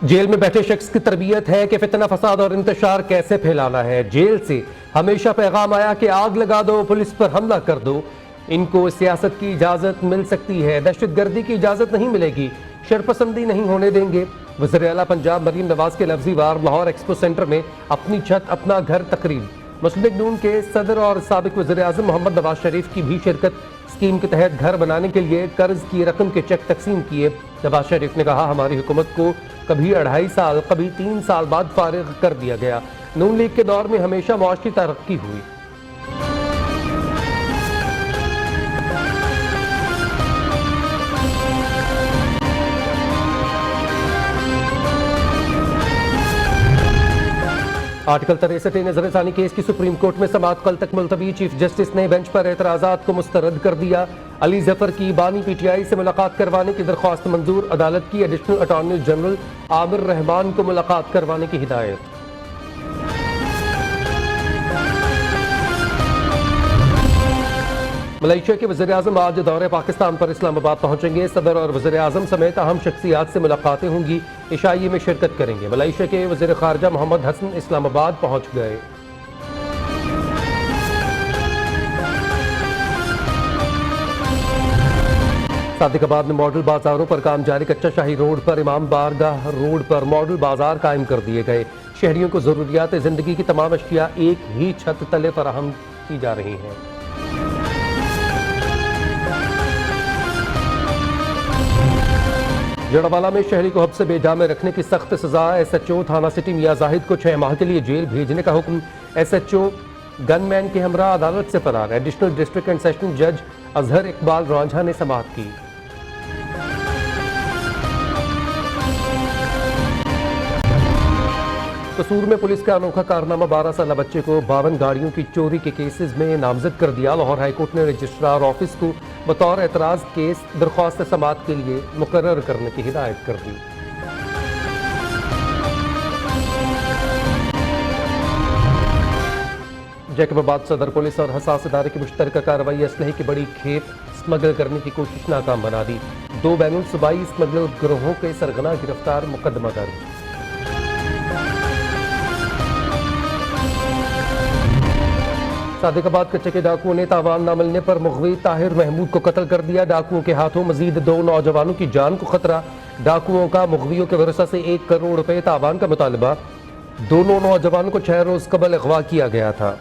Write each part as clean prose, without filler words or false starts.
Jail میں بیٹھے شخص کی تربیت ہے کہ فتنہ فساد اور انتشار کیسے پھیلانا ہے۔ جیل سے ہمیشہ پیغام آیا کہ آگ لگا دو، پولیس پر حملہ کر دو۔ ان کو سیاست کی اجازت مل سکتی ہے، دہشت گردی کی اجازت نہیں ملے گی، شرپسندی نہیں ہونے دیں گے۔ وزیر اعلیٰ پنجاب مریم نواز کے لفظی وار لاہور ایکسپو سینٹر میں اپنی چھت اپنا گھر تقریب۔ مسلم لیگ نون کے صدر اور سابق وزیر اعظم محمد نواز شریف کی بھی شرکت۔ اسکیم کے تحت گھر بنانے کے لیے قرض کی رقم کے چیک تقسیم کیے۔ نواز شریف نے کہا ہماری حکومت کو کبھی 2.5 سال کبھی 3 سال بعد فارغ کر دیا گیا۔ نون لیگ کے دور میں ہمیشہ معاشی ترقی ہوئی۔ آرٹیکل 63 نظر ثانی کیس کی سپریم کورٹ میں سماعت کل تک ملتوی۔ چیف جسٹس نے بینچ پر اعتراضات کو مسترد کر دیا۔ علی ظفر کی بانی پی ٹی آئی سے ملاقات کروانے کی درخواست منظور۔ عدالت کی ایڈیشنل اٹارنی جنرل عامر رحمان کو ملاقات کروانے کی ہدایت۔ ملائیشیا کے وزیر اعظم آج دورہ پاکستان پر اسلام آباد پہنچیں گے۔ صدر اور وزیر اعظم سمیت اہم شخصیات سے ملاقاتیں ہوں گی، عشائیے میں شرکت کریں گے۔ ملائیشیا کے وزیر خارجہ محمد حسن اسلام آباد پہنچ گئے۔ صادق آباد میں ماڈل بازاروں پر کام جاری۔ کچا شاہی روڈ پر امام بارگاہ روڈ پر ماڈل بازار قائم کر دیے گئے۔ شہریوں کو ضروریات زندگی کی تمام اشیاء ایک ہی چھت تلے فراہم کی جا رہی ہیں۔ جڑوالا میں شہری کو حبس سے بے جا میں رکھنے کی سخت سزا۔ ایس ایچ او تھانہ سٹی میاں زاہد کو 6 ماہ کے لیے جیل بھیجنے کا حکم۔ ایس ایچ او گن مین کے ہمراہ عدالت سے فرار۔ ایڈیشنل ڈسٹرکٹ اینڈ سیشن جج اظہر اقبال رانجھا نے سماعت کی۔ قصور میں پولیس کا انوکھا کارنامہ، 12 سالہ بچے کو 52 گاڑیوں کی چوری کے کیسز میں نامزد کر دیا۔ لاہور ہائی کورٹ نے رجسٹرار آفس کو بطور اعتراض کیس درخواست سماعت کے لیے مقرر کرنے کی ہدایت کر دی۔ جیکب آباد صدر پولیس اور حساس ادارے کی مشترکہ کارروائی اسلحے کی بڑی کھیپ اسمگل کرنے کی کوشش ناکام بنا دی۔ 2 بین الصوبائی اسمگلر گروہوں کے سرغنہ گرفتار، مقدمہ درج۔ صادق آباد کچے کے ڈاکوؤں نے تاوان نہ ملنے پر مغوی طاہر محمود کو قتل کر دیا۔ ڈاکوؤں کے ہاتھوں مزید 2 نوجوانوں کی جان کو خطرہ۔ ڈاکوؤں کا مغویوں کے ورثہ سے 1 کروڑ روپے تاوان کا مطالبہ۔ دونوں نوجوانوں کو 6 روز قبل اغوا کیا گیا تھا۔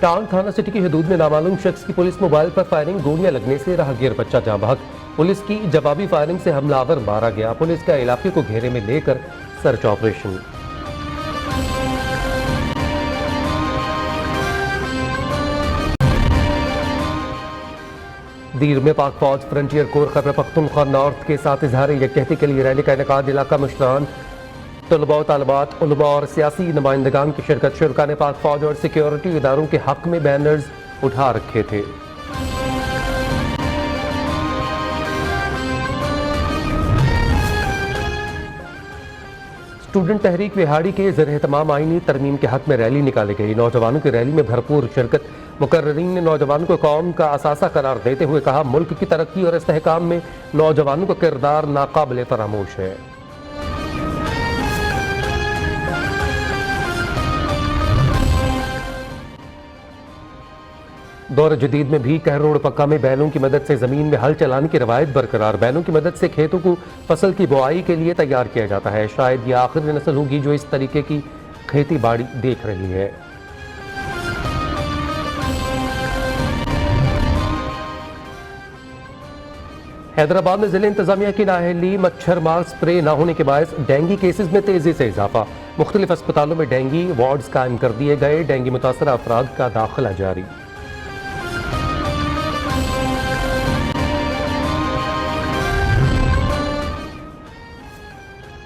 ٹانگ تھانہ سٹی کی حدود میں نامعلوم شخص کی پولیس موبائل پر فائرنگ، گولیاں لگنے سے راہگیر بچہ جاں بحق۔ پولیس کی جوابی فائرنگ سے حملہ آور مارا گیا۔ پولیس کا علاقے کو گھیرے میں لے کر سرچ آپریشن۔ دیر میں پاک فوج فرنٹیئر کور خیبر پختونخوا نارتھ کے ساتھ اظہار یکجہتی کے لیے ریلی کا انعقاد۔ علاقہ مشران، طلباء و طالبات، علماء اور سیاسی نمائندگان کی شرکت۔ شرکاء نے پاک فوج اور سیکیورٹی اداروں کے حق میں بینرز اٹھا رکھے تھے۔ اسٹوڈنٹ تحریک وہاڑی کے زیر اہتمام آئینی ترمیم کے حق میں ریلی نکالی گئی۔ نوجوانوں کی ریلی میں بھرپور شرکت۔ مقررین نے نوجوانوں کو قوم کا اثاثہ قرار دیتے ہوئے کہا ملک کی ترقی اور استحکام میں نوجوانوں کا کردار ناقابل فراموش ہے۔ دور جدید میں بھی کہہ روڑ پکا میں بیلوں کی مدد سے زمین میں ہل چلانے کی روایت برقرار۔ بیلوں کی مدد سے کھیتوں کو فصل کی بوائی کے لیے تیار کیا جاتا ہے۔ شاید یہ آخری نسل ہوگی جو اس طریقے کی کھیتی باڑی دیکھ رہی ہے۔ حیدرآباد میں ضلع انتظامیہ کی نااہلی، مچھر مار سپرے نہ ہونے کے باعث ڈینگی کیسز میں تیزی سے اضافہ۔ مختلف اسپتالوں میں ڈینگی وارڈز قائم کر دیے گئے۔ ڈینگی متاثرہ افراد کا داخلہ جاری۔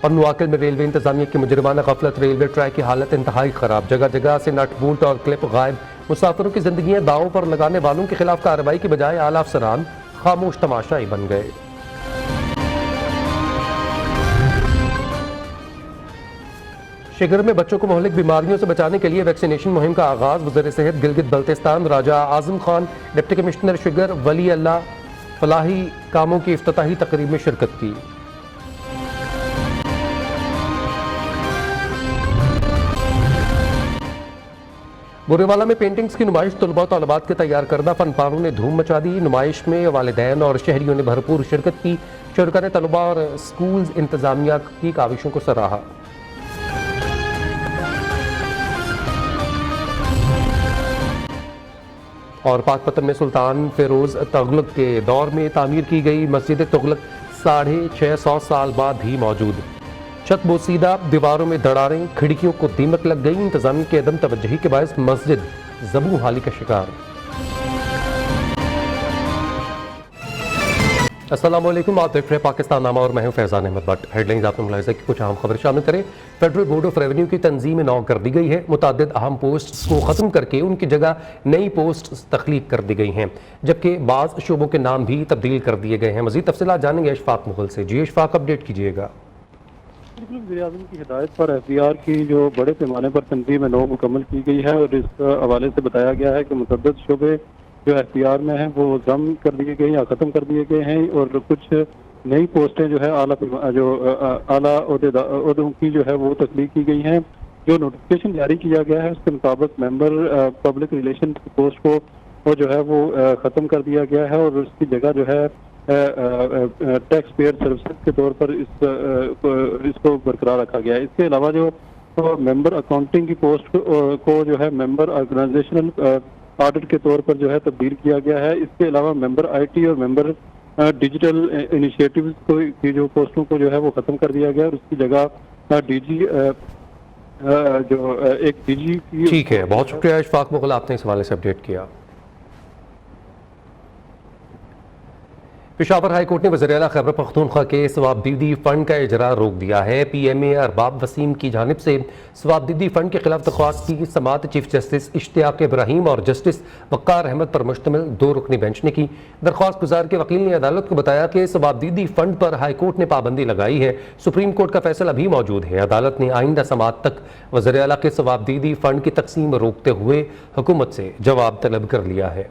اور نواکل میں ریلوے انتظامیہ کی مجرمانہ غفلت، ریلوے ٹریک کی حالت انتہائی خراب۔ جگہ جگہ سے نٹ بولٹ اور کلپ غائب۔ مسافروں کی زندگیاں داؤں پر لگانے والوں کے خلاف کارروائی کی بجائے اعلی افسران خاموش تماشائی بن گئے۔ شگر میں بچوں کو مہلک بیماریوں سے بچانے کے لیے ویکسینیشن مہم کا آغاز. وزیر صحت گلگت بلتستان راجہ Azam Khan deputy commissioner sugar ولی اللہ فلاحی کاموں کی افتتاحی تقریب میں شرکت کی. بوریوالہ میں پینٹنگز کی نمائش. طلباء و طالبات کے تیار کردہ فن پاروں نے دھوم مچا دی. نمائش میں والدین اور شہریوں نے بھرپور شرکت کی. شرکا نے طلباء اور سکولز انتظامیہ کی کاوشوں کو سراہا. اور پاک پتن میں سلطان فیروز تغلق کے دور میں تعمیر کی گئی مسجد تغلق 650 سال بعد بھی موجود. چھت بوسیدہ، دیواروں میں دراڑیں، کھڑکیوں کو دیمک لگ گئی. انتظامیہ کی عدم توجہی کے باعث مسجد زبوں حالی کا شکار. السلام علیکم، آپ دیکھ رہے ہیں پاکستان نامہ اور میں ہوں فیضان احمد بٹ. ہیڈ لائنز آپ نے ملاحظہ کی کچھ اہم خبر شامل کریں. فیڈرل بورڈ آف ریونیو کی تنظیم نو کر دی گئی ہے. متعدد اہم پوسٹس کو ختم کر کے ان کی جگہ نئی پوسٹس تخلیق کر دی گئی ہیں، جبکہ بعض شعبوں کے نام بھی تبدیل کر دیے گئے ہیں. مزید تفصیلات جانیں گے اشفاق مغل سے. جی اشفاق، اپڈیٹ کیجیے گا. وزیر اعظم کی ہدایت پر ایف بی آر کی جو بڑے پیمانے پر تنظیم نو مکمل کی گئی ہے، اور اس حوالے سے بتایا گیا ہے کہ متعدد شعبے جو ایف بی آر میں ہیں وہ ضم کر دیے گئے یا ختم کر دیے گئے ہیں، اور کچھ نئی پوسٹیں جو ہے اعلیٰ عہدوں کی جو ہے وہ تخلیق کی گئی ہیں. جو نوٹیفکیشن جاری کیا گیا ہے اس کے مطابق ممبر پبلک ریلیشن کی پوسٹ کو وہ جو ہے وہ ختم کر دیا گیا ہے، اور اس کی جگہ جو ہے ٹیکس پیئر سروسز کے طور پر اس کو برقرار رکھا گیا ہے. اس کے علاوہ جو ممبر اکاؤنٹنگ کی پوسٹ کو جو ہے ممبر آرگنائزیشنل آڈٹ کے طور پر جو ہے تبدیل کیا گیا ہے. اس کے علاوہ ممبر آئی ٹی اور ممبر ڈیجیٹل انیشیٹیوز کی جو پوسٹوں کو جو ہے وہ ختم کر دیا گیا، اور اس کی جگہ ڈی جی جو ایک ڈی جی کی. ٹھیک ہے، بہت شکریہ اشفاق مغل، آپ نے اس حوالے سے اپڈیٹ کیا. پشاور ہائی کورٹ نے وزیر اعلیٰ خیبر پختونخوا کے ثوابدیدی فنڈ کا اجرا روک دیا ہے. پی ایم اے ارباب وسیم کی جانب سے ثوابدیدی فنڈ کے خلاف درخواست کی سماعت چیف جسٹس اشتیاق ابراہیم اور جسٹس وقار احمد پر مشتمل 2 رکنی بینچ نے کی. درخواست گزار کے وکیل نے عدالت کو بتایا کہ ثوابدیدی فنڈ پر ہائی کورٹ نے پابندی لگائی ہے. سپریم کورٹ کا فیصلہ بھی موجود ہے. عدالت نے آئندہ سماعت تک وزیر اعلیٰ کے ثوابدیدی فنڈ کی تقسیم روکتے ہوئے حکومت سے جواب طلب کر لیا ہے.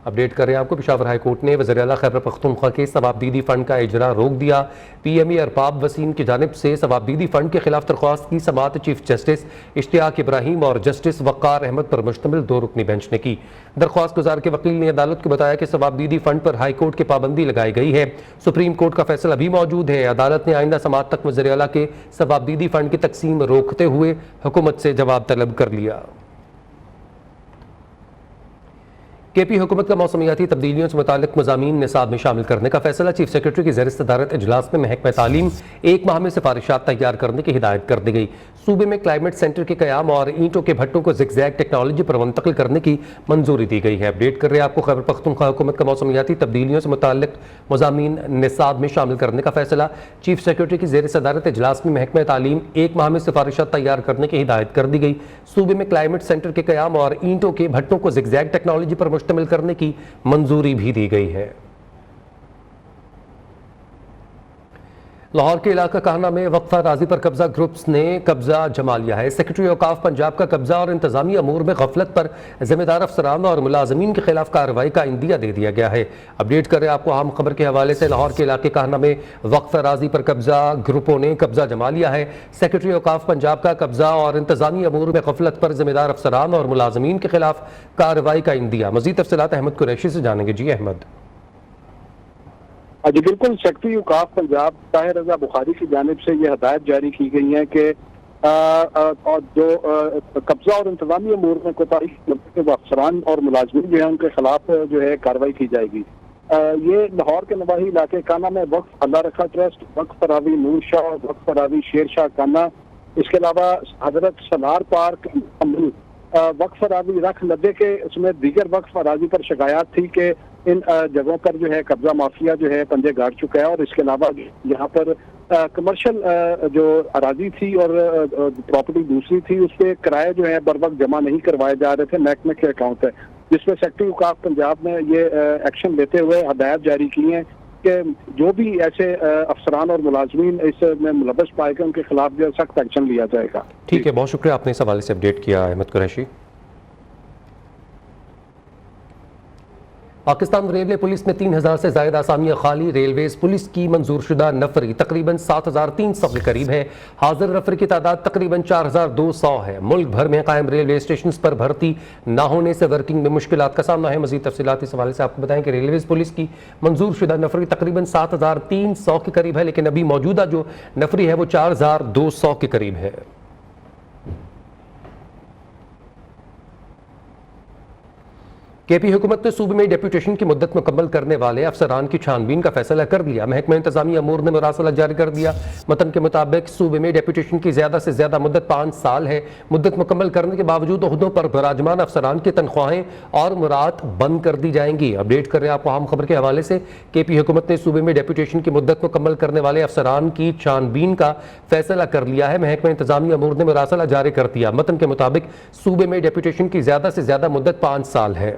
اپڈیٹ کر رہے ہیں آپ کو. پشاور ہائی کورٹ نے وزیر اعلیٰ خیبر پختونخوا کے ثوابدیدی فنڈ کا اجرا روک دیا. پی ایم اے ارباب وسیم کی جانب سے ثوابدیدی فنڈ کے خلاف درخواست کی سماعت چیف جسٹس اشتیاق ابراہیم اور جسٹس وقار احمد پر مشتمل 2 رکنی بینچ نے کی. درخواست گزار کے وکیل نے عدالت کو بتایا کہ ثوابدیدی فنڈ پر ہائی کورٹ کی پابندی لگائی گئی ہے. سپریم کورٹ کا فیصلہ بھی موجود ہے. عدالت نے آئندہ سماعت تک وزیر اعلیٰ کے ثوابدیدی فنڈ کی تقسیم روکتے ہوئے حکومت سے جواب طلب کر لیا. کے پی حکومت کا موسمیاتی تبدیلیوں سے متعلق مضامین نصاب میں شامل کرنے کا فیصلہ. چیف سیکرٹری کی زیر صدارت اجلاس میں محکمہ تعلیم 1 ماہ میں سفارشات تیار کرنے کی ہدایت کر دی گئی. صوبے میں کلائمیٹ سینٹر کے قیام اور اینٹوں کے بھٹوں کو زگ زیگ ٹیکنالوجی پر منتقل کرنے کی منظوری دی گئی ہے. اپڈیٹ کر رہے ہیں آپ کو. خیبر پختونخوا حکومت کا موسمیاتی تبدیلیوں سے متعلق مضامین نصاب میں شامل کرنے کا فیصلہ. چیف سیکرٹری کی زیر صدارت اجلاس میں محکمہ تعلیم 1 ماہ میں سفارشات تیار کرنے کی ہدایت کر دی گئی. صوبے میں کلائمیٹ سینٹر کے قیام اور اینٹوں کے بھٹوں کو زگ زیگ ٹیکنالوجی پر مشتمل کرنے کی منظوری بھی دی گئی ہے. لاہور کے علاقہ کہانہ میں وقف اراضی پر قبضہ گروپس نے قبضہ جما لیا ہے. سیکرٹری اوقاف پنجاب کا قبضہ اور انتظامی امور میں غفلت پر ذمہ دار افسران اور ملازمین کے خلاف کارروائی کا عندیہ دے دیا گیا ہے. اپڈیٹ کریں آپ کو اہم خبر کے حوالے سے. لاہور کے علاقے کہانہ میں وقف اراضی پر قبضہ گروپوں نے قبضہ جما لیا ہے. سیکرٹری اوقاف پنجاب کا قبضہ اور انتظامی امور میں غفلت پر ذمہ دار افسران اور ملازمین کے خلاف کارروائی کا عندیہ. مزید تفصیلات احمد قریشی سے جانیں گے. جی احمد. جی بالکل. سیکرٹری اوقاف پنجاب طاہر رضا بخاری کی جانب سے یہ ہدایت جاری کی گئی ہے کہ جو قبضہ اور انتظامی امور میں کوتاہی کے افسران اور ملازمین جو ہیں ان کے خلاف جو ہے کارروائی کی جائے گی. یہ لاہور کے نواحی علاقے کانا میں وقف اللہ رکھا ٹرسٹ، وقف اراضی نور شاہ، وقف اراضی شیر شاہ کانا، اس کے علاوہ حضرت سلار پارک، وقف اراضی رکھ لدے کے اس میں دیگر وقف اراضی پر شکایات تھی کہ ان جگہوں پر جو ہے قبضہ مافیا جو ہے پنجے گاڑ چکا ہے. اور اس کے علاوہ یہاں پر کمرشل جو اراضی تھی اور پراپرٹی دوسری تھی اس پہ کرائے جو ہے بر وقت جمع نہیں کروائے جا رہے تھے محکمے کے اکاؤنٹ ہے، جس پہ سیکرٹری اوقاف پنجاب نے یہ ایکشن لیتے ہوئے ہدایت جاری کی ہیں کہ جو بھی ایسے افسران اور ملازمین اس میں ملوث پائے گئے ان کے خلاف جو سخت ایکشن لیا جائے گا. ٹھیک ہے، بہت شکریہ، آپ نے اس حوالے سے اپڈیٹ کیا احمد قریشی. پاکستان ریلوے پولیس میں 3000 سے زائد اسامیاں خالی. ریلویز پولیس کی منظور شدہ نفری تقریباً 7300 کے قریب ہے. حاضر نفری کی تعداد تقریباً 4200 ہے. ملک بھر میں قائم ریلوے اسٹیشنز پر بھرتی نہ ہونے سے ورکنگ میں مشکلات کا سامنا ہے. مزید تفصیلات اس حوالے سے آپ کو بتائیں کہ ریلویز پولیس کی منظور شدہ نفری تقریباً 7300 کے قریب ہے، لیکن ابھی موجودہ جو نفری ہے وہ 4200 کے قریب ہے. کے پی حکومت نے صوبے میں ڈیپوٹیشن کی مدت مکمل کرنے والے افسران کی چھان بین کا فیصلہ کر لیا. محکمہ انتظامیہ امور نے مراسلہ جاری کر دیا. متن کے مطابق صوبے میں ڈیپوٹیشن کی زیادہ سے زیادہ مدت 5 سال ہے. مدت مکمل کرنے کے باوجود عہدوں پر براجمان افسران کی تنخواہیں اور مراد بند کر دی جائیں گی. اپڈیٹ کر رہے ہیں آپ کو اہم خبر کے حوالے سے. کے پی حکومت نے صوبے میں ڈیپوٹیشن کی مدت مکمل کرنے والے افسران کی چھان بین کا فیصلہ کر لیا ہے. محکمہ انتظامیہ امور نے مراسلہ جاری کر دیا. متن کے مطابق صوبے میں ڈیپوٹیشن کی زیادہ سے زیادہ مدت 5 سال ہے.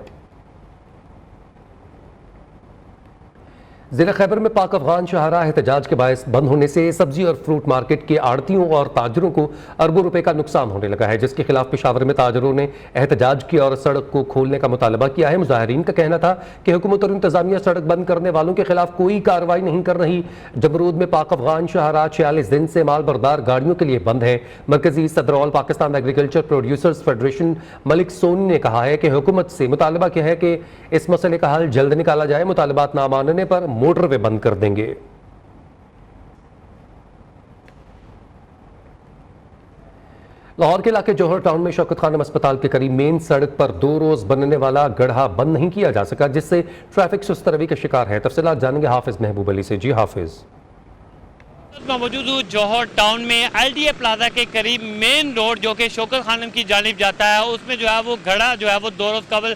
ضلع خیبر میں پاک افغان شاہراہ احتجاج کے باعث بند ہونے سے سبزی اور فروٹ مارکیٹ کے آڑھتیوں اور تاجروں کو اربوں روپے کا نقصان ہونے لگا ہے، جس کے خلاف پشاور میں تاجروں نے احتجاج کیا اور سڑک کو کھولنے کا مطالبہ کیا ہے. مظاہرین کا کہنا تھا کہ حکومت اور انتظامیہ سڑک بند کرنے والوں کے خلاف کوئی کارروائی نہیں کر رہی. جمرود میں پاک افغان شاہراہ 46 دن سے مال بردار گاڑیوں کے لیے بند ہے. مرکزی صدر آل پاکستان ایگریکلچر پروڈیوسرز فیڈریشن ملک سونی نے کہا ہے کہ حکومت سے مطالبہ کیا ہے کہ اس مسئلے کا حل جلد نکالا جائے. مطالبات نہ ماننے پر موٹر وے بند کر دیں گے. لاہور کے علاقے جوہر ٹاؤن میں شوکت خانم اسپتال کے قریب مین سڑک پر 2 روز بننے والا گڑھا بند نہیں کیا جا سکا، جس سے ٹریفک سست روی کا شکار ہے. تفصیلات جانیں گے حافظ محبوب علی سے. جی حافظ. موجود ہوں جوہر ٹاؤن میں ایل ڈی اے پلازا کے قریب مین روڈ جو کہ شوکت خانم کی جانب جاتا ہے، اس میں جو ہے وہ گڑھا جو ہے وہ 2 روز قبل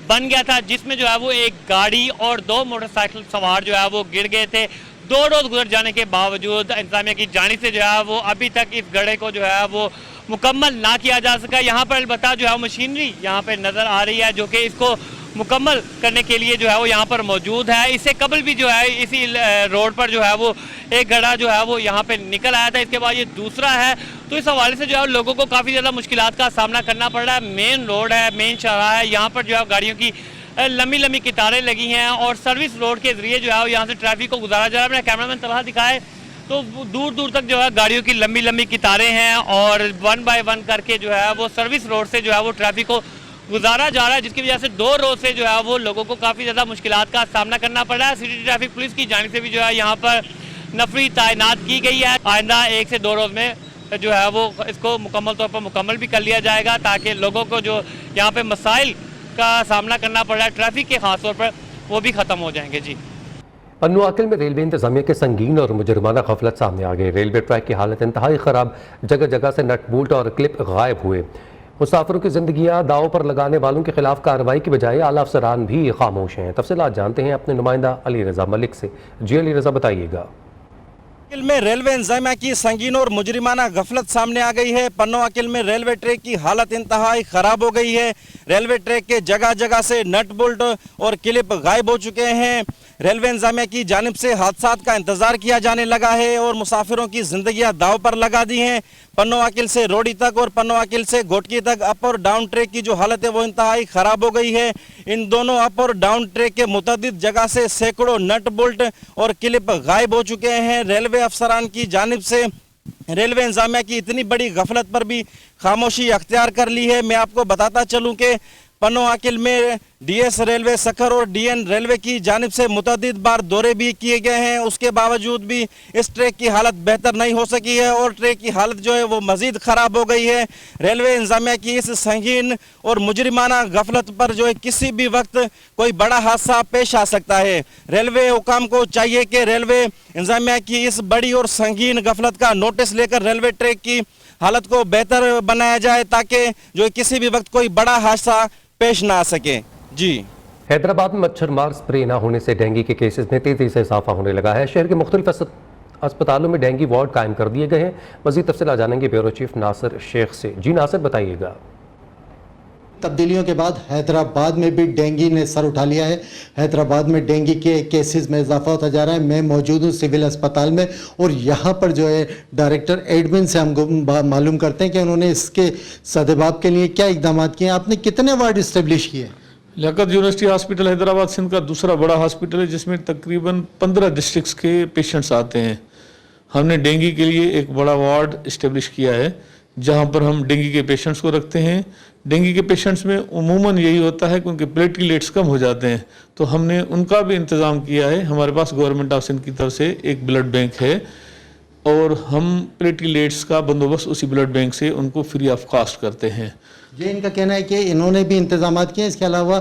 بن گیا تھا، جس میں جو ہے وہ ایک گاڑی اور 2 موٹر سائیکل سوار جو ہے وہ گر گئے تھے. 2 روز گزر جانے کے باوجود انتظامیہ کی جانب سے جو ہے وہ ابھی تک اس گڑھے کو جو ہے وہ مکمل نہ کیا جا سکا. یہاں پر البتہ جو ہے مشینری یہاں پہ نظر آ رہی ہے جو کہ اس کو مکمل کرنے کے لیے جو ہے وہ یہاں پر موجود ہے. اس سے قبل بھی جو ہے اسی روڈ پر جو ہے وہ ایک گڑھا جو ہے وہ یہاں پہ نکل آیا تھا، اس کے بعد یہ دوسرا ہے. تو اس حوالے سے جو ہے لوگوں کو کافی زیادہ مشکلات کا سامنا کرنا پڑ رہا ہے. مین روڈ ہے، مین شاہراہ ہے، یہاں پر جو ہے گاڑیوں کی لمبی لمبی قطاریں لگی ہیں اور سروس روڈ کے ذریعے جو ہے یہاں سے ٹریفک کو گزارا جا رہا ہے. میں نے کیمرہ مین طلحہ دکھائے تو دور دور تک جو ہے گاڑیوں کی لمبی لمبی قطاریں ہیں اور 1 بائی 1 کر کے جو ہے وہ سروس روڈ سے جو ہے وہ ٹریفک کو گزارا جا رہا ہے، جس کی وجہ سے 2 روز سے جو ہے وہ لوگوں کو کافی زیادہ مشکلات کا سامنا کرنا پڑ رہا ہے. سٹی ٹریفک پولیس کی جانب سے بھی جو ہے یہاں پر نفری تعینات کی گئی ہے. آئندہ 1 سے 2 روز میں جو ہے وہ اس کو مکمل طور پر مکمل بھی کر لیا جائے گا تاکہ لوگوں کو جو یہاں پہ مسائل کا سامنا کرنا پڑ رہا ہے ٹریفک کے خاص طور پر وہ بھی ختم ہو جائیں گے. جی پنو عاقل میں ریلوے انتظامیہ کے سنگین اور مجرمانہ غفلت سامنے آ گئی. ریلوے ٹریک کی حالت انتہائی خراب، جگہ جگہ سے نٹ بولٹ اور کلپ غائب ہوئے. مسافروں کی زندگیاں داؤ پر لگانے والوں کے خلاف کارروائی کی بجائے اعلیٰ افسران بھی خاموش ہیں. تفصیلات جانتے ہیں اپنے نمائندہ علی رضا ملک سے. جی علی رضا بتائیے گا. میں ریلوے انتظامیہ کی سنگین اور مجرمانہ غفلت سامنے آ گئی ہے. پنو عاقل میں ریلوے ٹریک کی حالت انتہائی خراب ہو گئی ہے. ریلوے ٹریک کے جگہ جگہ سے نٹ بولٹ اور کلپ غائب ہو چکے ہیں. ریلوے انتظامیہ کی جانب سے حادثات کا انتظار کیا جانے لگا ہے اور مسافروں کی زندگیاں داؤ پر لگا دی ہیں. پنو عاقل سے روڑی تک اور پنو عاقل سے گھوٹکی تک اپ اور ڈاؤن ٹریک کی جو حالت ہے وہ انتہائی خراب ہو گئی ہے. ان دونوں اپ اور ڈاؤن ٹریک کے متعدد جگہ سے سینکڑوں نٹ بولٹ اور کلپ غائب ہو چکے ہیں. ریلوے افسران کی جانب سے ریلوے انتظامیہ کی اتنی بڑی غفلت پر بھی خاموشی اختیار کر لی ہے. میں آپ کو بتاتا چلوں کہ پنو عاقل میں ڈی ایس ریلوے سکھر اور ڈی این ریلوے کی جانب سے متعدد بار دورے بھی کیے گئے ہیں. اس کے باوجود بھی اس ٹریک کی حالت بہتر نہیں ہو سکی ہے اور ٹریک کی حالت جو ہے وہ مزید خراب ہو گئی ہے. ریلوے انتظامیہ کی اس سنگین اور مجرمانہ غفلت پر جو ہے کسی بھی وقت کوئی بڑا حادثہ پیش آ سکتا ہے. ریلوے حکام کو چاہیے کہ ریلوے انتظامیہ کی اس بڑی اور سنگین غفلت کا نوٹس لے کر ریلوے ٹریک کی حالت کو بہتر بنایا جائے تاکہ جو کسی بھی وقت کوئی بڑا حادثہ پیش نہ آ سکے. جی حیدرآباد میں مچھر مار سپرے نہ ہونے سے ڈینگی کے کیسز میں تیزی سے اضافہ ہونے لگا ہے. شہر کے مختلف اسپتالوں میں ڈینگی وارڈ قائم کر دیے گئے ہیں. مزید تفصیلات جانیں گے بیورو چیف ناصر شیخ سے. جی ناصر بتائیے گا. تبدیلیوں کے بعد حیدرآباد میں بھی ڈینگی نے سر اٹھا لیا ہے. حیدرآباد میں ڈینگی کے کیسز میں اضافہ ہوتا جا رہا ہے. میں موجود ہوں سول اسپتال میں اور یہاں پر جو ہے ڈائریکٹر ایڈمن سے ہم معلوم کرتے ہیں کہ انہوں نے اس کے سدباب کے لیے کیا اقدامات کیے ہیں. آپ نے کتنے وارڈ اسٹیبلش کیے ہیں؟ لیاقت یونیورسٹی ہاسپٹل حیدرآباد سندھ کا دوسرا بڑا ہاسپٹل ہے جس میں تقریباً 15 ڈسٹرکٹس کے پیشنٹس آتے ہیں. ہم نے ڈینگی کے لیے ایک بڑا وارڈ اسٹیبلش کیا ہے جہاں پر ہم ڈینگی کے پیشنٹس کو رکھتے ہیں. ڈینگی کے پیشنٹس میں عموماً یہی ہوتا ہے کہ ان کے پلیٹلیٹس کم ہو جاتے ہیں تو ہم نے ان کا بھی انتظام کیا ہے. ہمارے پاس گورنمنٹ آف سندھ کی طرف سے ایک بلڈ بینک ہے اور ہم پلیٹلیٹس کا بندوبست اسی بلڈ بینک سے ان کو فری آف کاسٹ کرتے ہیں. یہ ان کا کہنا ہے کہ انہوں نے بھی انتظامات کیے. اس کے علاوہ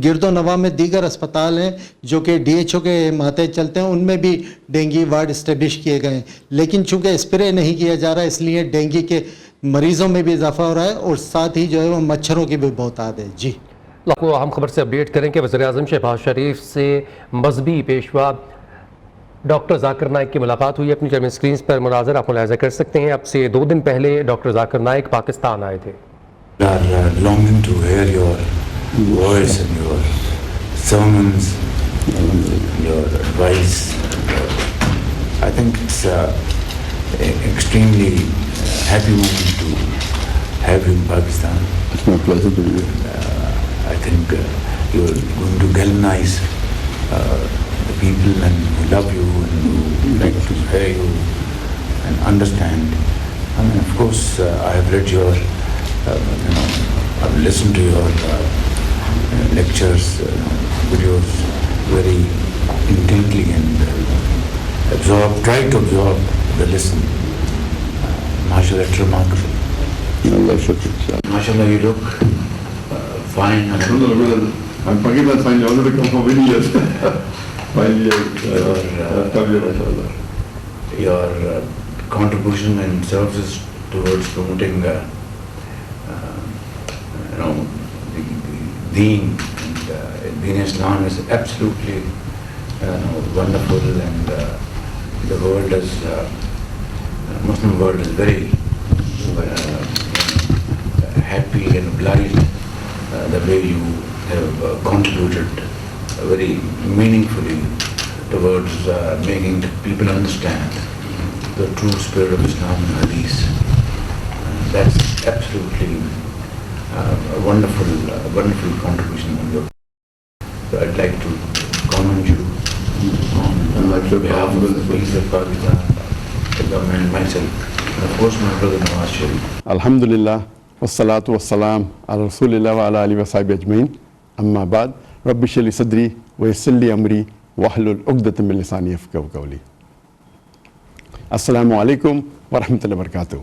گرد و نواح میں دیگر اسپتال ہیں جو کہ ڈی ایچ او کے ماتحت چلتے ہیں, ان میں بھی ڈینگی وارڈ اسٹیبلش کیے گئے ہیں. لیکن چونکہ اسپرے نہیں کیا جا رہا اس لیے ڈینگی کے مریضوں میں بھی اضافہ ہو رہا ہے اور ساتھ ہی جو ہے وہ مچھروں کی بھی بہتات ہے. جی آپ کو اہم خبر سے اپڈیٹ کریں کہ وزیر اعظم شہباز شریف سے مذہبی پیشوا ڈاکٹر ذاکر نائک کی ملاقات ہوئی. اپنی ٹیلی اسکرینز پر مناظر آپ ملاحظہ کر سکتے ہیں. اب سے 2 دن پہلے ڈاکٹر ذاکر نائک پاکستان آئے تھے. are longing to hear your words and your sermons, your advice. I think it's an extremely happy moment to have you in Pakistan. It's my pleasure to be here. I think you're going to galvanize the people and who love you and who like to hear you and understand. I mean, of course, I have read your I've listened to your lectures, videos very intently and try to absorb the lesson. MashaAllah, it's remarkable. Allah shukr. MashaAllah, you look fine. I'm Pakistan fine. I wanted to come for many years. 5 years. Your contribution and services towards promoting the Deen and Deen Islam is absolutely wonderful, and the world is Muslim world is very happy and obliged the way you have contributed very meaningfully towards making people understand the true spirit of Islam and Hadith. That's absolutely a wonderful contribution on your part. So I'd like to commend you on behalf of the peace of Pakistan, the government, myself, and of course my brother Nawaz Sharif. Alhamdulillah, wassalatu wassalam ala rasulillah wa ala alihi wa sahbihi ajmain. Amma ba'd, rabbi shrah li sadri wa yassir li amri wahlul 'uqdatan min lisani yafqahu qawli. Assalamu alaikum wa rahmatullahi wa barakatuh.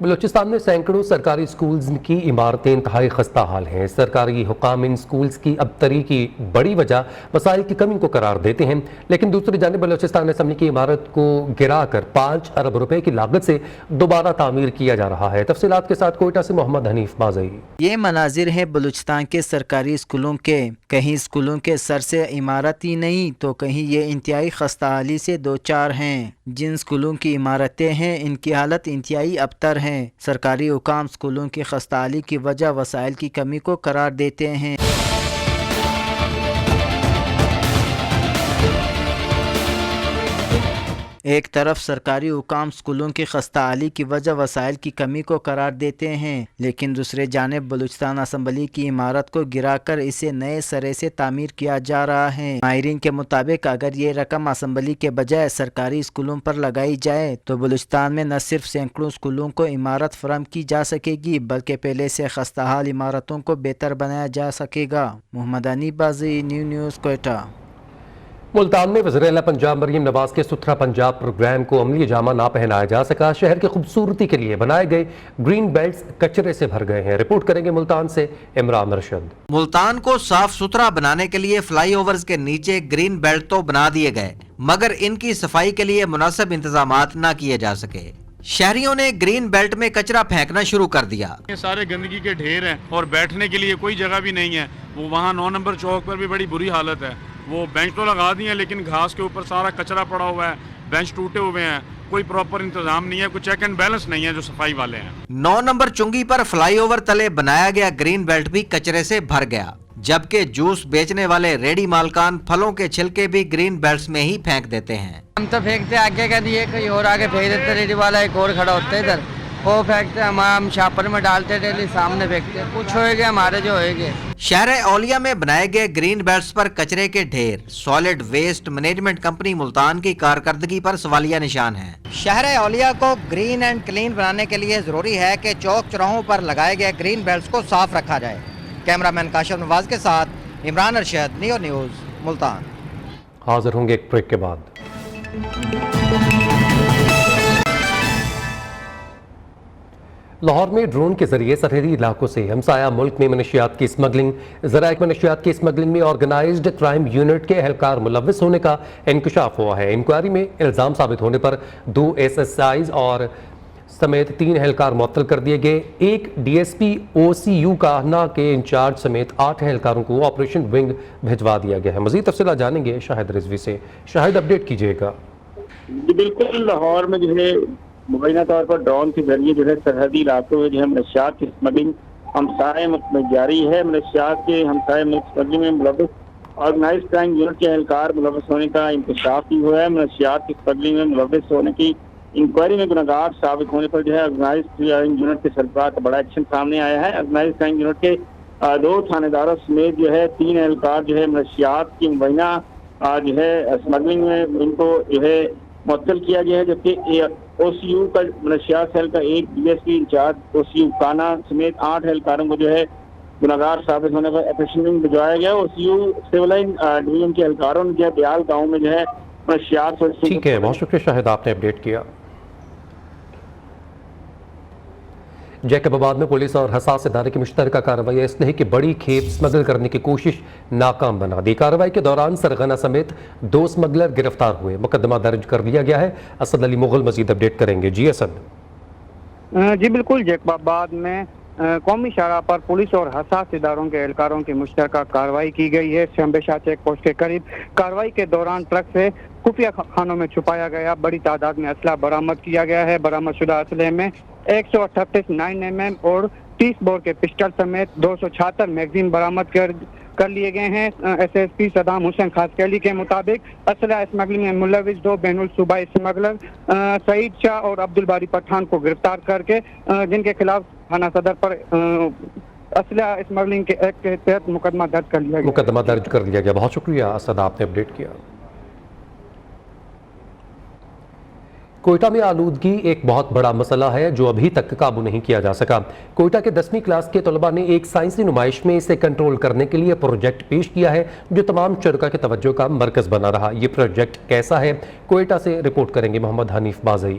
Balochistan میں سینکڑوں سرکاری schools کی عمارتیں انتہائی خستہ حال ہیں۔ سرکاری حکام ان سکولز کی ابتری کی بڑی وجہ وسائل کی کمی کو قرار دیتے ہیں، لیکن دوسری جانب بلوچستان اسمبلی کی عمارت کو گرا کر 5 ارب روپے کی لاگت سے دوبارہ تعمیر کیا جا رہا ہے۔ تفصیلات کے ساتھ کوئٹہ سے محمد حنیف بازئی۔ یہ مناظر ہیں بلوچستان کے سرکاری اسکولوں کے۔ کہیں اسکولوں کے سر سے عمارت ہی نہیں تو کہیں یہ انتہائی خستہ حالی سے دوچار ہیں۔ جن اسکولوں کی عمارتیں ہیں ان کی حالت انتہائی ابتر ہیں۔ سرکاری حکام اسکولوں کی خستہ حالی کی وجہ وسائل کی کمی کو قرار دیتے ہیں۔ ایک طرف سرکاری حکام اسکولوں کی خستہ حالی کی وجہ وسائل کی کمی کو قرار دیتے ہیں، لیکن دوسرے جانب بلوچستان اسمبلی کی عمارت کو گرا کر اسے نئے سرے سے تعمیر کیا جا رہا ہے۔ ماہرین کے مطابق اگر یہ رقم اسمبلی کے بجائے سرکاری اسکولوں پر لگائی جائے تو بلوچستان میں نہ صرف سینکڑوں اسکولوں کو عمارت فراہم کی جا سکے گی بلکہ پہلے سے خستہ حال عمارتوں کو بہتر بنایا جا سکے گا۔ محمد حنیف بازئی، نیوز کوئٹہ۔ ملتان میں وزیر اعلیٰ پنجاب مریم نواز کے ستھرا پنجاب پروگرام کو عملی جامہ نہ پہنایا جا سکا۔ شہر کی خوبصورتی کے لیے بنائے گئے گرین بیلٹس کچرے سے بھر گئے ہیں۔ رپورٹ کریں گے ملتان سے عمران ارشد۔ ملتان کو صاف ستھرا بنانے کے لیے فلائی اوورز کے نیچے گرین بیلٹ تو بنا دیے گئے مگر ان کی صفائی کے لیے مناسب انتظامات نہ کیے جا سکے۔ شہریوں نے گرین بیلٹ میں کچرا پھینکنا شروع کر دیا۔ یہ سارے گندگی کے ڈھیر ہیں اور بیٹھنے کے لیے کوئی جگہ بھی نہیں ہے۔ وہ وہاں 9 نمبر چوک پر بھی بڑی بری حالت ہے۔ وہ بینچ تو لگا دی ہیں لیکن گھاس کے اوپر سارا کچرا پڑا ہوا ہے، بینچ ٹوٹے ہوئے ہیں، کوئی پراپر انتظام نہیں ہے، کوئی چیک اینڈ بیلنس نہیں ہے جو صفائی والے ہیں۔ 9 نمبر چنگی پر فلائی اوور تلے بنایا گیا گرین بیلٹ بھی کچرے سے بھر گیا، جبکہ جوس بیچنے والے ریڈی مالکان پھلوں کے چھلکے بھی گرین بیلٹس میں ہی پھینک دیتے ہیں۔ ہم تو پھینکتے آگے کا دیے کہیں اور آگے پھینک دیتے، ریڈی والا ایک اور کھڑا ہوتا ہے ادھر، وہ پھینکتے، ہم شاپر میں ڈالتے ڈیلی سامنے پھینکتے، کچھ ہوئے گے ہمارے جو ہوئے گے۔ شہر اولیاء میں بنائے گئے گرین بیلٹس پر کچرے کے ڈھیر، solid waste management company Multan کی کارکردگی پر سوالیہ نشان ہیں۔ شہر اولیاء کو گرین اینڈ کلین بنانے کے لیے ضروری ہے کہ چوک چوراہوں پر لگائے گئے گرین بیلٹس کو صاف رکھا جائے۔ کیمرہ مین کاشف نواز کے ساتھ عمران ارشد، نیوز ملتان۔ حاضر ہوں گے ایک بریک کے بعد۔ لاہور میں ڈرون کے ذریعے سرحدی علاقوں سے ہمسایہ ملک میں منشیات کی اسمگلنگ، ذرائع منشیات کی اسمگلنگ میں آرگنائزڈ کرائم یونٹ کے اہلکار ملوث ہونے کا انکشاف ہوا ہے۔ انکوائری میں الزام ثابت ہونے پر 2 SSIs اور سمیت 3 اہلکار معطل کر دیے گئے۔ ایک DSP OCU کاہنا کے انچارج سمیت 8 اہلکاروں کو آپریشن ونگ بھجوا دیا گیا ہے۔ مزید تفصیلات جانیں گے شاہد رضوی سے۔ شاہد، اپڈیٹ کیجیے گا۔ جی بالکل، لاہور میں جو ہے مبینہ طور پر ڈرون کے ذریعے جو ہے سرحدی علاقوں میں جو ہے منشیات کی اسمگلنگ ہمسائے ملک میں جاری ہے۔ منشیات کے ہمسائے ملک اسمگلنگ میں ملوث آرگنائزڈ کرائم یونٹ کے اہلکار ملوث ہونے کا انکشاف بھی ہوا ہے۔ منشیات کی اسمگلنگ میں ملوث ہونے کی انکوائری میں گنہگار ثابت ہونے پر جو ہے آرگنائزڈ کرائم یونٹ کے سربراہ کا بڑا ایکشن سامنے آیا ہے۔ آرگنائزڈ کرائم یونٹ کے 2 تھانے داروں سمیت جو ہے 3 اہلکار جو ہے منشیات کی مبینہ جو ہے اسمگلنگ میں ان کو جو ہے معطل کیا گیا ہے، جبکہ OCU کا منشیات سیل کا ایک DSP انچارج OCU کانا سمیت 8 اہلکاروں کو جو ہے گنہگار ثابت ہونے پر آپریشن ونگ بھجوایا گیا۔ OCU سول لائن ڈویژن کے اہلکاروں نے جو ہے بیال گاؤں میں جو ہے منشیات۔ ٹھیک ہے، بہت شکریہ شاہد، آپ نے اپڈیٹ کیا۔ جیکب آباد میں پولیس اور حساس ادارے کی مشترکہ کارروائی اسلحے کی بڑی کھیپ اسمگل کرنے کی کوشش ناکام بنا دی۔ کارروائی کے دوران سرغنہ سمیت 2 اسمگلر گرفتار ہوئے، مقدمہ درج کر لیا گیا ہے۔ اسد علی مغل مزید اپڈیٹ کریں گے۔ جی اسد۔ جی بالکل، جیکب آباد میں قومی شاہراہ پر پولیس اور حساس اداروں کے اہلکاروں کی مشترکہ کارروائی کی گئی ہے۔ شمبے شاہ چیک پوسٹ کے قریب کارروائی کے دوران ٹرک سے خفیہ خانوں میں چھپایا گیا بڑی تعداد میں اسلحہ برآمد کیا گیا ہے۔ برآمد شدہ اسلحے میں 138 9mm اور 30 بور کے پسٹل سمیت 276 میگزین برآمد کر لیے گئے ہیں۔ SSP صدام حسین خاص کیلی کے مطابق اسلحہ اسمگلنگ میں ملوث 2 بین الصوبائی اسمگلر سعید شاہ اور عبد الباری پٹھان کو گرفتار کر کے جن کے خلاف تھانہ صدر پر اسلحہ اسمگلنگ کے ایکٹ کے تحت مقدمہ درج کر لیا گیا۔ بہت شکریہ اسد، آپ نے اپڈیٹ کیا۔ کوئٹہ میں آلودگی ایک بہت بڑا مسئلہ ہے جو ابھی تک قابو نہیں کیا جا سکا۔ کوئٹہ کے 10ویں کلاس کے طلباء نے ایک سائنسی نمائش میں اسے کنٹرول کرنے کے لیے پروجیکٹ پیش کیا ہے جو تمام شرکاء کے توجہ کا مرکز بنا رہا۔ یہ پروجیکٹ کیسا ہے، کوئٹہ سے رپورٹ کریں گے محمد حنیف بازئی۔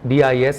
DIS